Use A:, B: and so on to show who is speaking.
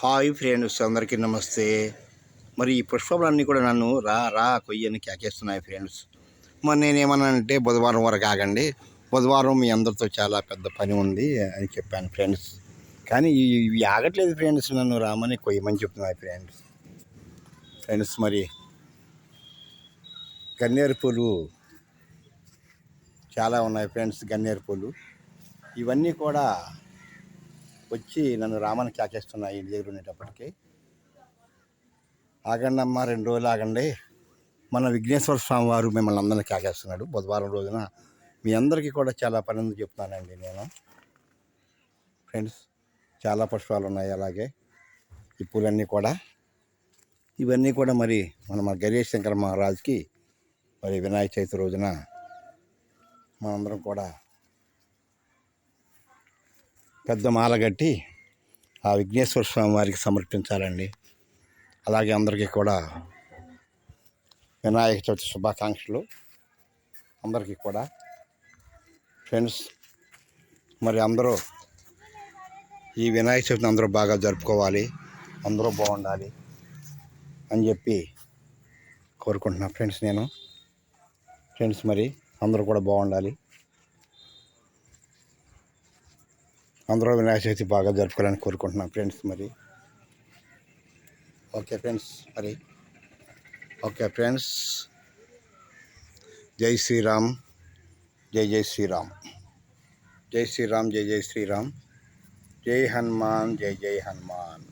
A: Hi friends, అందరికీ నమస్తే. మరి ఈ పుష్పములన్నీ కూడా నన్ను రా రా కొయ్యని కేకేస్తున్నాయి ఫ్రెండ్స్. మరి నేనేమన్నానంటే బుధవారం వరకు ఆగండి, బుధవారం మీ అందరితో చాలా పెద్ద పని ఉంది అని చెప్పాను ఫ్రెండ్స్. కానీ ఇవి ఆగట్లేదు ఫ్రెండ్స్, నన్ను రామని కొయ్యమని చెప్తున్నాయి ఫ్రెండ్స్. మరి గన్నేరు పూలు చాలా ఉన్నాయి ఫ్రెండ్స్. గన్నేరు పూలు ఇవన్నీ కూడా వచ్చి నన్ను రామని కేకేస్తున్నాయి ఇంటి దగ్గర ఉండేటప్పటికి. ఆగండి అమ్మ, 2 రోజులు ఆగండి, మన విఘ్నేశ్వర స్వామి వారు మిమ్మల్ని అందరినీ కేకేస్తున్నాడు. బుధవారం రోజున మీ అందరికీ కూడా చాలా పని ఉంది చెప్తున్నానండి నేను ఫ్రెండ్స్. చాలా పుష్పాలు ఉన్నాయి. అలాగే ఈ పూలన్నీ కూడా, ఇవన్నీ కూడా మరి మన గణేష్ శంకర మహారాజ్కి మరి వినాయక చవితి రోజున మనందరం కూడా పెద్ద మాల కట్టి ఆ విఘ్నేశ్వర స్వామి వారికి సమర్పించాలండి. అలాగే అందరికీ కూడా వినాయక చవితి శుభాకాంక్షలు అందరికీ కూడా ఫ్రెండ్స్. మరి అందరూ ఈ వినాయక చవితిని అందరూ బాగా జరుపుకోవాలి, అందరూ బాగుండాలి అని చెప్పి కోరుకుంటున్నా ఫ్రెండ్స్ నేను. మరి అందరూ కూడా బాగుండాలి, అందరూ వినాయక చవితి బాగా జరుపుకోవాలని కోరుకుంటున్నాను ఫ్రెండ్స్. మరి ఓకే ఫ్రెండ్స్, ఓకే ఫ్రెండ్స్. జై శ్రీరామ్, జై శ్రీరామ్, జై శ్రీరామ్, జై శ్రీరామ్, జై హనుమాన్, జై హనుమాన్.